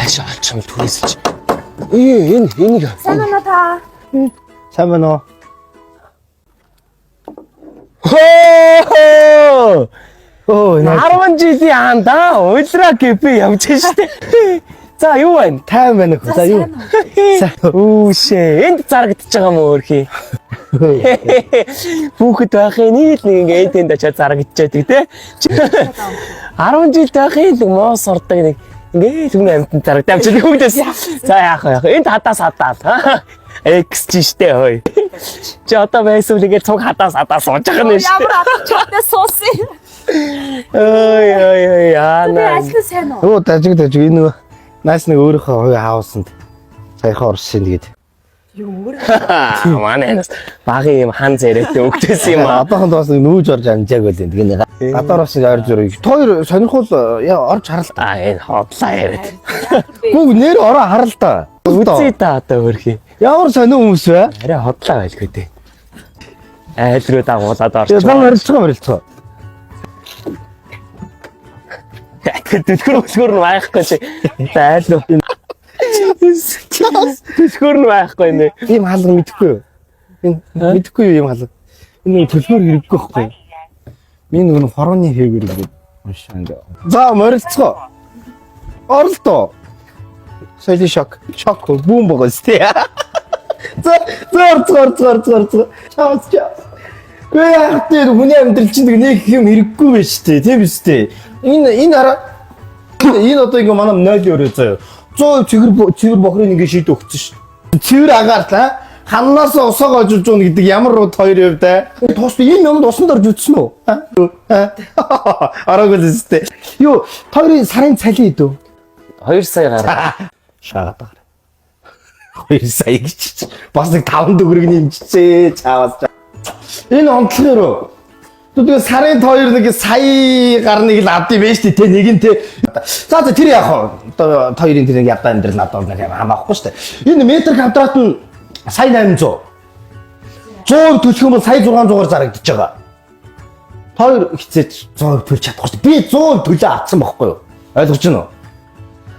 Цаашаа олчих юм түрээсэж. Энийг. Сайн байна уу та? Сайн байна уу? Оо, 10 жилийн хаанда ультра кэпи явж штэ. За юу байна? Тайван байна уу? За юу? Үүшээ, энд зарагдчихж байгаа юм уу өрхий? Хүүхэд байхын нийл нэг ингээ энд очиад зарагдчихдаг те. 10 жил байхын л моос ордог нэг ингээ түүний амтнд зарагдав ч хүүхдээс. За яах вэ? Энд хадаас хадаад. X ч штэ хой. Чи одоо байсан үгээр цуг хадаас сууж байгаа юм штэ. Ямар хатчихтай суусан. Ой яана. Ажил сайн уу? Оо дажиг энэ нөгөө наас нэг өөрийнхөө хувийн хаусанд саяхан орсон тэгээд. Манайнаас багын юм хан зэрэгтэй өгдөөс юм аа. Одоохонд бас нүүж орж амжааг байл энэ. Гадаар бас орж ирэх. Хоёр сонирхол орж харалтаа. Энэ хотлаа яриад. Гүг нэр ороо харалтаа. Үзээ та одоо өрхий. Ямар сонио хүмүүс вэ? Арай хотлаа байлгүй дээ. Айлруу дагуулад орчих. Зам харилцгаа. Төсгөр нь байхгүй чи. Айлруу. Төсгөр нь байхгүй нэ. Ийм хаалга мэдэхгүй юу? Энэ мэдэхгүй юу ийм хаалга? Энэ төлбөр хэрэггүй байхгүй юу? Миний нөгөө хорооны хэвээр гэдэг уншаа ингээ. За морилцгоо. Оролтоо. Соёлын шок бүүн богоос тий. Зор. Чаус. Гүй яах вэ? Хүний амьдрал чинь нэг юм хэрэггүй байж тээ. Тийм биз дээ. Энэ хараа. Энэ одоо ингээ манай 0 өрөө заяа. 100 цэвэр бохрын ингээ шийд өгсөн ш. Цэвэр агаарла. Ханнаас усаа гожиж уна гэдэг ямар руу хоёр өв дээ. Тоос энэ юмд усанд орж үтсэн үү? Араагүй л өстэй. Юу, хоёрын сарын цалин идэв. 2 сая гараа. Шаагаад байгаа. 2 сая гэж. Бас нэг 5 төгрөг нэмчихээ чаавас. Энэ онцлогоор тэгээ сарын хоёр нэг сая гарныг л авдсан байж тээ нэг нь тээ. За тэр яах вэ? Одоо хоёрын тэр ядаа амьдрал надад нэг хамаахгүй шүү дээ. Энэ метр квадрат нь сая 800. 100 төлөх юм бол сая 600-аар зарагдчихж байгаа. Хоёр хизээч 100 төлж чадахгүй шүү дээ. Би 100 төлөө авсан байхгүй юу? Ойлгож байна уу?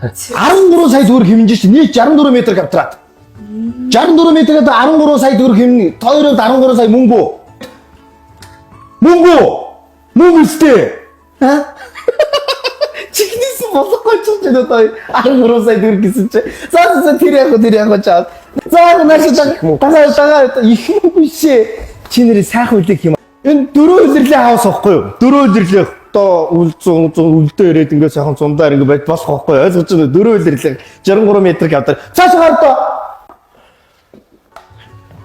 13 сая төгрөг хэмжиж шүү. Нийт 64 метр квадрат. 64 метрээр 13 сая төгрөг хэмнэ. Хоёроо 13 сая мөнгө. Мөнгө сте. Чигнэс болохгүй ч юм одоо 13 сая төгрөг гэсэн чи. За тэр яг чаа. За нааш тага их бишээ. Чи нэр сайхан үлдэх юм. Энэ 4 үлрэлийн хаус واخгүй юу? 4 үлрэлийн одоо үлдээ ирээд ингээд сайхан зундаар ингээд байж босох واخгүй юу? Ойлгож байна. 4 үлрэлийн 63 метр квадрат. Цааш гараа.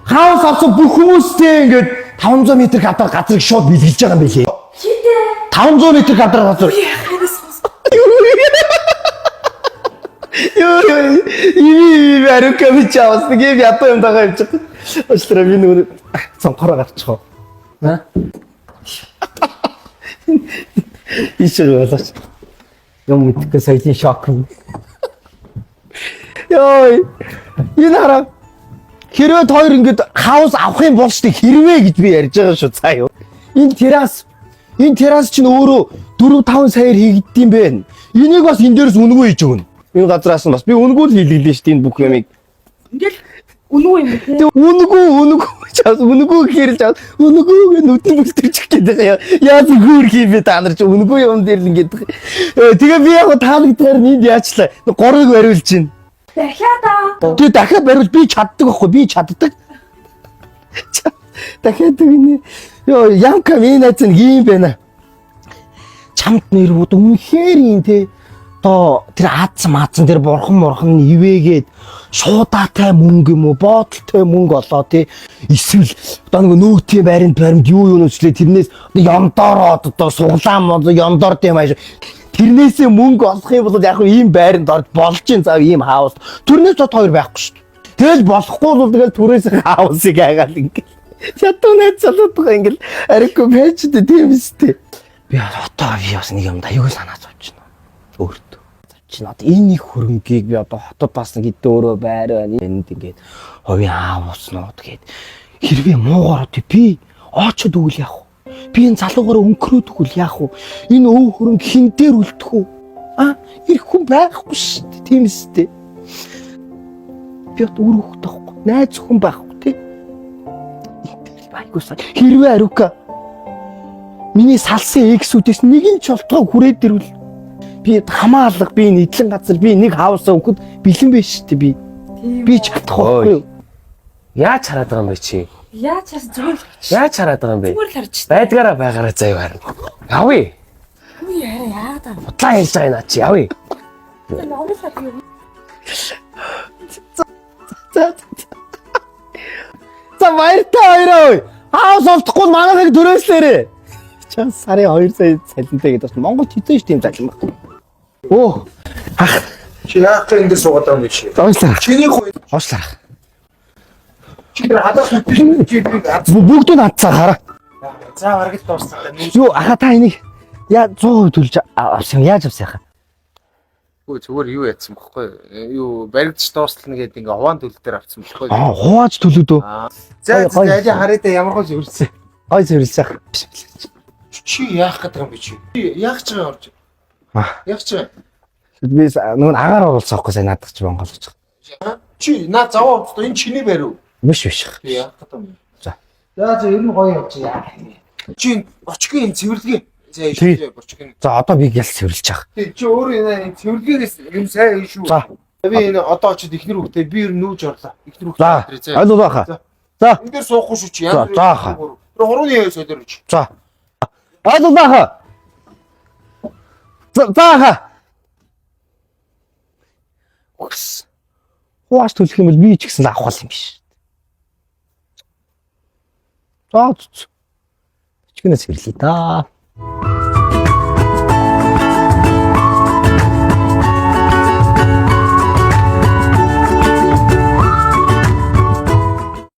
Хаус авсан бүх хүмүүстэй ингээд 500 м квадрат газрыг шууд бэлгэлж байгаа юм билээ. Хитэ. 500 м квадрат газар. Ими арукавич авс нэг юм ятаа юм дагаа явж байгаа. Өстрөө би нэг цонхороо гарчих. Аа. Ишээ болооч. Юм мэдээ соёлын шок. Йой. Энэ хараа. Хэрвээ хоёр ингэж хаус авах юм бол штэ хэрвээ гэж би ярьж байгаа шүү цаа юу. Энэ террас чинь өөрөө 4-5 саяар хийгддэм бэ. Энийг бас энэ дээрс үнэгүй хийж өгнө. Энэ газраас нь бас би үнэгүй л хийлгэлээ штэ энэ бүх юмыг. Ингээл үнэгүй юм бэ? Тэг үнэгүй чаас үнэгүй хэрэлж чаас үнэгүй нүдэн бүлтэрчих гээд байгаа. Яаж хөөр хийвэ та нар чи үнэгүй юм дээр л ингэж. Тэгээ би яг таалагдгаар нэнд яачлаа. 3-ыг бариулж чинь. Дахиад аа. Тэг дахиад бариул би чаддаг байхгүй би чаддаг. Дахиад гинэ. Йоо ямка минь чинь юм байна. Чамд нэр бод үнэхээр юм те. Одоо тэр аацсан тэр бурхан ивэгээд шуудаатай мөнгө юм уу боодолтой мөнгө олоо тий эсвэл одоо нэг нөөтийн баримт юу нөчлээ тэрнээс ёндороод одоо суглаан ёндорд юм ааш тэрнээсээ мөнгө олох юм бол яг ийм байранд орж болж ин зав ийм хаус тэрнээс дот хоёр байхгүй шүү дээ тэгэл болохгүй бол тэгэл түрээс хаусыг хайгаал ингээл ятуу найцалаад байгаа ингээл арихгүй байж дээ тийм үстэй би одоо би бас нэг юм да юу санаад авчихна өөртөө чи над энэ их хөрөнгийг би одоо хотод бас нэг хэдэн өөрөө байр байна энд ингээд хувийн аав уснууд гээд хэрвээ муугаар би очод өгөл яах вэ би энэ залуугаар өнгөрөөд өгөл яах вэ энэ өв хөрөнгө хин дээр үлдэх үү а ирэх хүн байхгүй шүү дээ тийм үстэй. Би бод үр хөх тахгүй. Найз хүн байхгүй тий. Байгуусаа хэрвээ Арука миний салсан эксүүдээс нэг нь ч олтгоо хүрээд ирвэл би хамаалга, би нэдлэн газар, би нэг хаусаа өгөхөд бэлэн байж штэ би. Би чадахгүй юу? Яаж хараад байгаа юм бэ чи? Яаж чаас зүгээр л харж. Яаж хараад байгаа юм бэ? Зүгээр л харж. Байдгаараа байгаараа заяа харна. Явъя. Үгүй яараа яагаад аа. Удлаа хэлж байгаа наа чи явъя. Номер сар юу? За баяртай хоёроо. Хаус олдохгүй манайхыг төрөөслөөрэй. Чаа сарын 2 сая цалинтай гэдэг чинь Монгол хэзээ ч тийм цалин байхгүй. Оо. Ах, Чи яах гэж энэ суугаад байгаа юм бэ чи? уушлаа. Чиний хой Уушлаа. чи хадаас Бүгд нь хатцаа хараа. за харагд дуусна. Юу аха та энийг яа 100% төлж авсан яаж авсан яха? Хөө зүгээр юу яатсан бохгүй юу баригдч дуустал нэгэд ингээ хуваан төлөл дээр авсан бохгүй. Хувааж төлөд үү? За Гой, гой. за хараа да ямар гол зөвлөсөн. Гой зөвлөж яах. Чи яах гэдэг юм бэ чи? Чи яах ч байгаа орж. Яах ч байгаа. Би нөгөө агаар оруулсан байхгүй сайн наадах чи Монгол гэж. Чи наа заваа авч энэ чиний барив. Биш биш. Би яах гэдэг юм. За. За ер нь гоё явж яа. Чи бочгийн цэвэрлэгээ. За Тий. ишээ бочгийн. За одоо би гялс цэвэрлж яах. Тий чи өөрөө энэ цэвэрлэгээс юм сайн шүү. За. Би энэ одоо очиод ихнэр хөхтэй би ер нь нүүж орлоо. Ихнэр За. хөхтэй. Ойлгоо баха. За. Энд дээр суухгүй шүү чи. За, за хаа. Хурууны яа солиорч. За. Ойлгоо баха. За баха. Ус. Хууч төлөх юм бол би ч гэсэн авах юм биш. За. Чигнэс хэрлээ та.